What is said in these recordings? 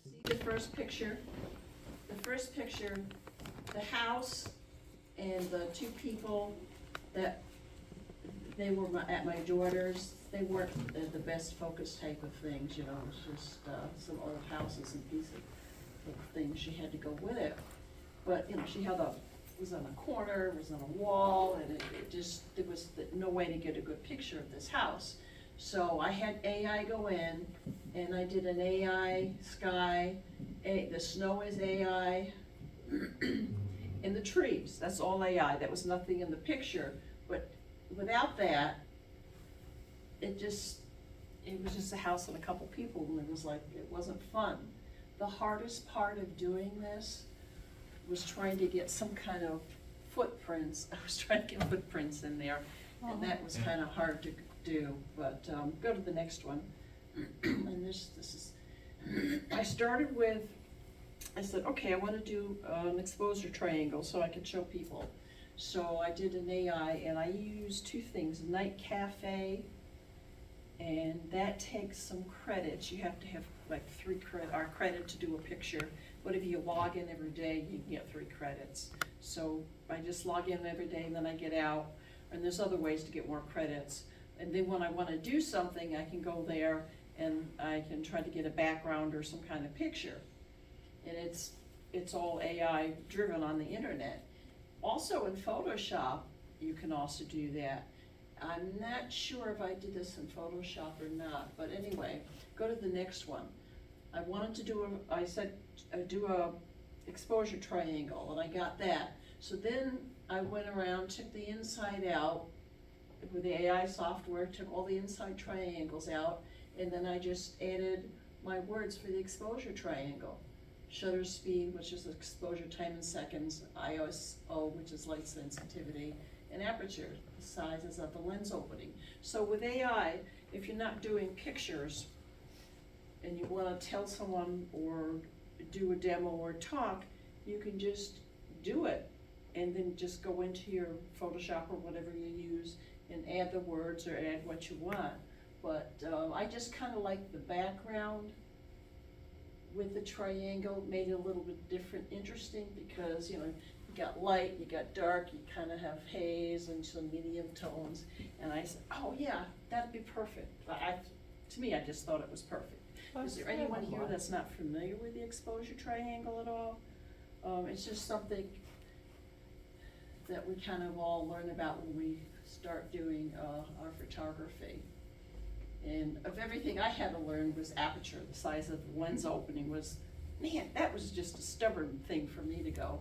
See the first picture? The first picture, the house and the two people that, they were at my daughter's, they weren't the best focus type of things, you know, it was just, some old houses and pieces of things she had to go with it. But, you know, she had was on a corner, was on a wall, and it just, there was no way to get a good picture of this house. So I had AI go in, and I did an AI sky, the snow is AI, and the trees, that's all AI, that was nothing in the picture. But without that, it was just a house and a couple people, and it was like, it wasn't fun. The hardest part of doing this was trying to get some kind of footprints. I was trying to get footprints in there, and that was kind of hard to do, but go to the next one. And this is, I started with, I said, okay, I want to do an exposure triangle so I could show people. So I did an AI, and I used two things, Night Cafe, and that takes some credits. You have to have like 3 credit to do a picture. But if you log in every day, you can get 3 credits. So I just log in every day, and then I get out, and there's other ways to get more credits. And then when I want to do something, I can go there and I can try to get a background or some kind of picture. And it's all AI driven on the internet. Also in Photoshop, you can also do that. I'm not sure if I did this in Photoshop or not, but anyway, go to the next one. I wanted to do do a exposure triangle, and I got that. So then I went around, took the inside out with the AI software, took all the inside triangles out, and then I just added my words for the exposure triangle. Shutter speed, which is exposure time in seconds, ISO, which is light sensitivity, and aperture, the sizes of the lens opening. So with AI, if you're not doing pictures and you want to tell someone or do a demo or talk, you can just do it and then just go into your Photoshop or whatever you use and add the words or add what you want. But I just kind of like the background with the triangle, made it a little bit different, interesting, because you know, you got light, you got dark, you kind of have haze and some medium tones. And I said, oh yeah, that'd be perfect. To me, I just thought it was perfect. Is there anyone here that's not familiar with the exposure triangle at all? It's just something that we kind of all learn about when we start doing our photography. And of everything I had to learn was aperture, the size of the lens opening was, man, that was just a stubborn thing for me to go.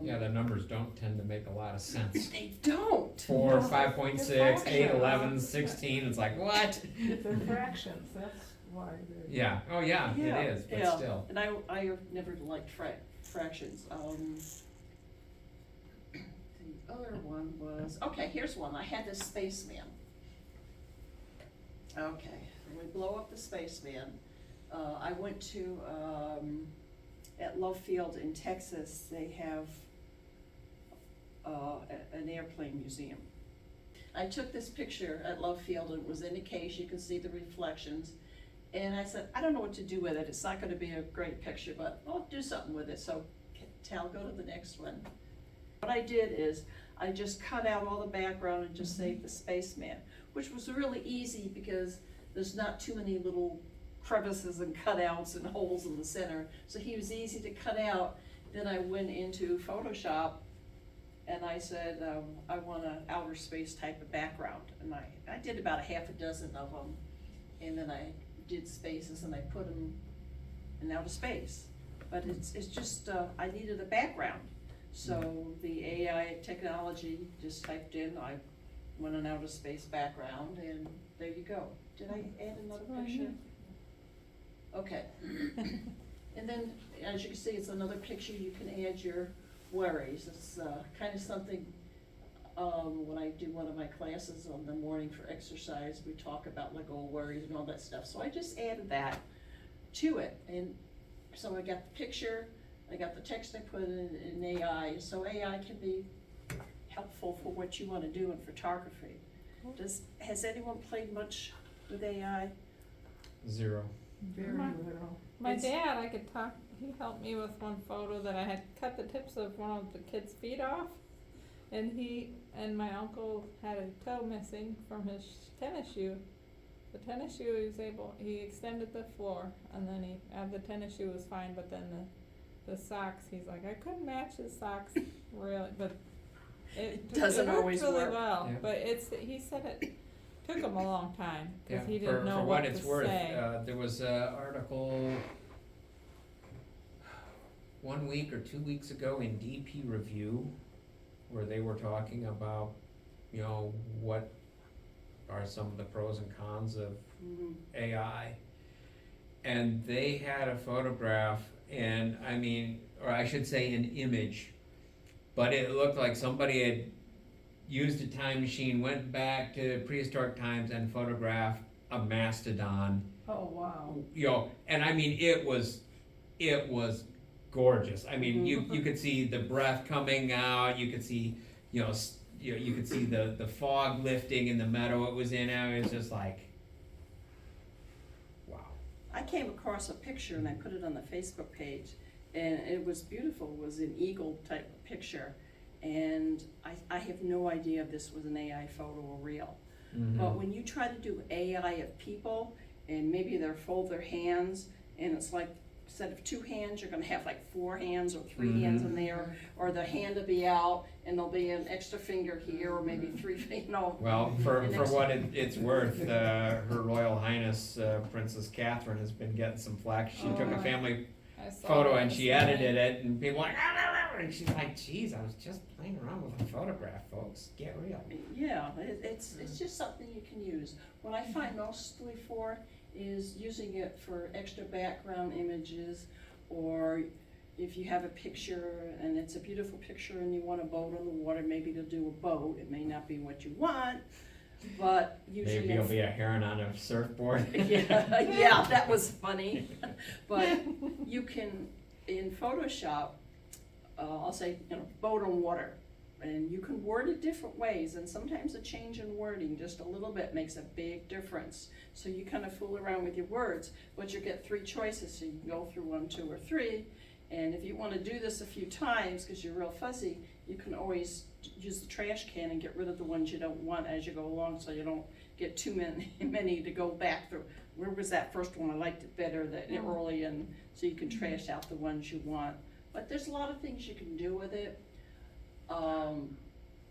Yeah, the numbers don't tend to make a lot of sense. They don't. 4, 5.6, 8, 11, 16, it's like, what? They're fractions, that's why they're. Yeah, oh yeah, Yeah, it is, but yeah. still. And I never liked fractions. The other one was, okay, here's one. I had this spaceman. Okay, we blow up the spaceman. I went to, at Love Field in Texas, they have an airplane museum. I took this picture at Love Field, and it was in a case, you can see the reflections. And I said, I don't know what to do with it. It's not gonna be a great picture, but I'll do something with it. So Tal, go to the next one. What I did is, I just cut out all the background and just saved the spaceman, which was really easy because there's not too many little crevices and cutouts and holes in the center. So he was easy to cut out. Then I went into Photoshop and I said, I want an outer space type of background. And I did about a half a dozen of them. And then I did spaces and I put them in outer space. But it's just, I needed a background. So the AI technology just typed in, I want an outer space background, and there you go. Did I add another picture? Okay. And then, as you can see, it's another picture. You can add your worries. It's kind of something, when I do one of my classes on the morning for exercise, we talk about like all worries and all that stuff. So I just added that to it. And so I got the picture, I got the text I put in AI, so AI can be helpful for what you want to do in photography. Has anyone played much with AI? 0. Very My- little. My It's- dad, I could talk, he helped me with one photo that I had cut the tips of one of the kids' feet off. And he and my uncle had a toe missing from his tennis shoe. The tennis shoe he extended the floor and then the tennis shoe was fine, but then the socks, he's like, I couldn't match his socks really, but Doesn't it worked always really work. well. Yeah. But he said it took him a long time, Yeah, cause he didn't know for what what it's to worth, say. there was a article 1 week or 2 weeks ago in DP Review where they were talking about, what are some of the pros and cons of Mhm. AI. And they had a photograph or I should say an image, but it looked like somebody had used a time machine, went back to prehistoric times and photographed a mastodon, Oh, wow. and it was gorgeous. You could see the breath coming out, you could see, you could see the fog lifting in the meadow it was in, and it was just like, wow. I came across a picture and I put it on the Facebook page, and it was beautiful. It was an eagle type of picture, and I have no idea if this was an AI photo or real. Mhm. But when you try to do AI of people, and maybe they fold their hands, and it's like, instead of 2 hands, you're gonna have like 4 hands or 3 hands in there, or the hand will be out, and there'll be an extra finger here, or maybe 3, Well, for And next- what it's worth, Her Royal Highness Princess Catherine has been getting some flack. She took a Oh. family I saw photo that and this she morning. edited it, and people were like, and she's like, geez, I was just playing around with a photograph, folks, get real. Yeah, it's just something you can use. What I find mostly for is using it for extra background images, or if you have a picture and it's a beautiful picture and you want a boat on the water, maybe to do a boat. It may not be what you want, but usually. Maybe it'll be a heron on a surfboard. Yeah, that was funny. But you can, in Photoshop, I'll say, boat on water. And you can word it different ways, and sometimes a change in wording, just a little bit, makes a big difference. So you kind of fool around with your words, but you get 3 choices, so you can go through 1, 2, or 3. And if you want to do this a few times, because you're real fuzzy, you can always use the trash can and get rid of the ones you don't want as you go along, so you don't get too many to go back through. Where was that first one? I liked it better early, and so you can trash out the ones you want. But there's a lot of things you can do with it.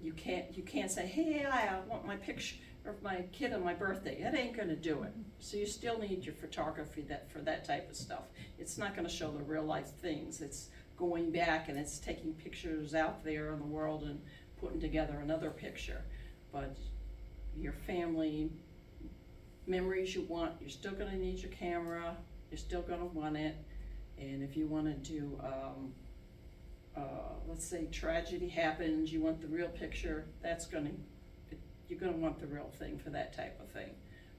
You can't say, hey, I want my picture of my kid on my birthday. That ain't gonna do it. So you still need your photography for that type of stuff. It's not gonna show the real life things. It's going back and it's taking pictures out there in the world and putting together another picture. But your family memories you want, you're still gonna need your camera. You're still gonna want it. And if you wanna do, let's say tragedy happens, you want the real picture, you're gonna want the real thing for that type of thing.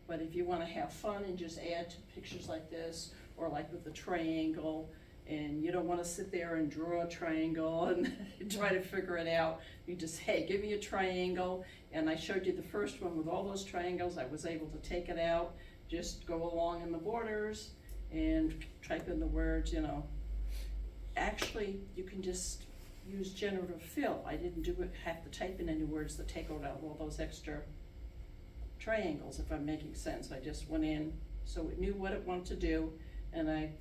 But if you wanna have fun and just add to pictures like this, or like with the triangle, and you don't wanna sit there and draw a triangle and try to figure it out, you just, hey, give me a triangle, and I showed you the first one with all those triangles. I was able to take it out, just go along in the borders, and type in the words, Actually, you can just use generative fill. I didn't have to type in any words to take out all those extra triangles, if I'm making sense. I just went in, so it knew what it wanted to do, and I,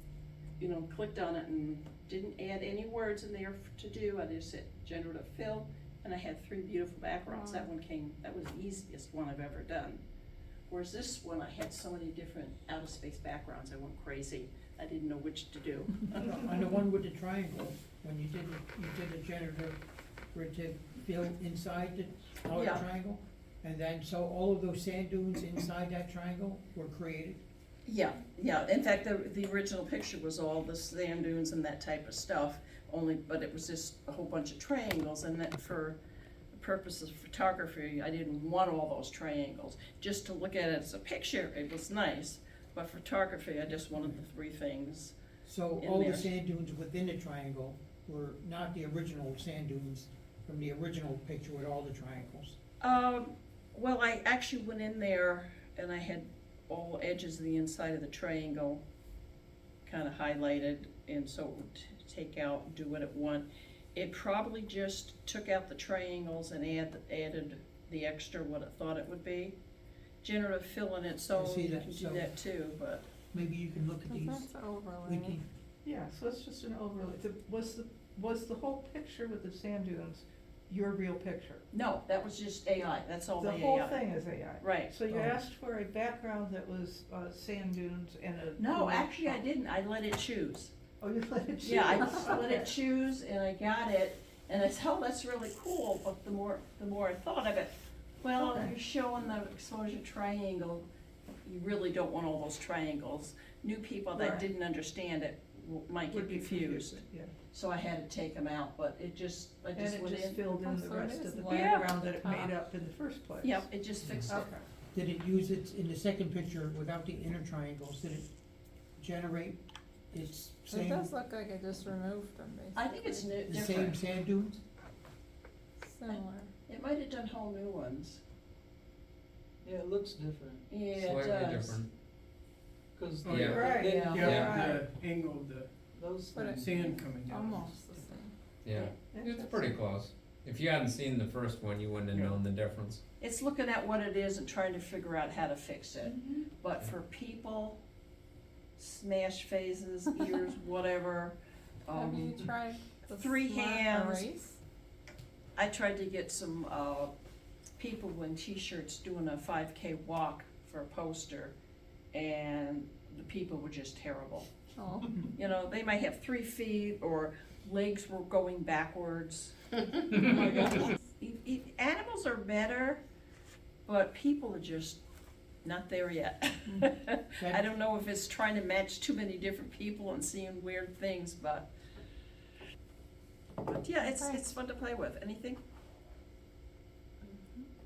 clicked on it and didn't add any words in there to do. I just said generative fill, and I had 3 beautiful backgrounds. Wow. That was the easiest one I've ever done. Whereas this one, I had so many different out of space backgrounds, I went crazy. I didn't know which to do. On the one with the triangle, when you did the generative fill inside the outer Yeah. triangle? And then, so all of those sand dunes inside that triangle were created? Yeah. In fact, the original picture was all the sand dunes and that type of stuff, but it was just a whole bunch of triangles, and that for the purposes of photography, I didn't want all those triangles. Just to look at it as a picture, it was nice, but photography, I just wanted the 3 things. So In all there. the sand dunes within the triangle were not the original sand dunes from the original picture with all the triangles? Well, I actually went in there and I had all edges of the inside of the triangle kinda highlighted, and so it would take out, do what it want. It probably just took out the triangles and added the extra what it thought it would be. Generative fill in its own, see you that, can do so- that too, but, Maybe you can look at Cause these, that's overlay. Vicky. Yeah, so it's just an overlay. Was the whole picture with the sand dunes your real picture? no, that was just AI, that's all the The AI. whole thing is AI? Right. So you Oh. asked for a background that was, sand dunes and a. No, actually, I didn't, I let it choose. Oh, you let it choose? Yeah, I just let it choose, and I got it, and I said, oh, that's really cool, but the more I thought of it, well, Okay. you're showing the exposure triangle, you really don't want all those triangles. New people that Right. didn't understand it might Would get be confused, Yeah. so I had to take them out, but I And just it went just in. filled Oh, in the so it rest is of the light background at that the it made top. up in the first place. Yep, it just fixed it. Okay. Did it use it in the second picture without the inner triangles? Did it generate its It same, does look like it just removed them, basically. I think it's the same different, sand dunes? Similar. it might have done whole new ones, Yeah, it looks different, yeah, it Slightly does. different. cause Oh, they, yeah. Right, they- yeah. Yeah. The angle of the those But it- sand coming down. Almost the same. Yeah, it's Interesting. pretty close. If you hadn't seen the first one, you wouldn't have Yeah. known the difference. It's looking at what it is and trying to figure out how to fix it. But for people, smash faces, ears, whatever, Have you um, tried the three smart hands. erase? I tried to get some, people in t-shirts doing a 5K walk for a poster, and the people were just terrible. Oh, You know, they might have 3 feet, or legs were going backwards. oh my gosh. Animals are better, but people are just not there yet. I don't know if it's trying to match too many different people and seeing weird things, but yeah, Okay. it's fun to play with. Anything?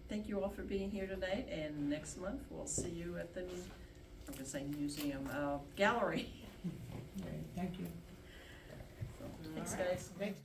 Thank you all for being here tonight, and next month we'll see you at the, I'm gonna say museum, gallery. Right, thank you. Thanks, guys. Thanks.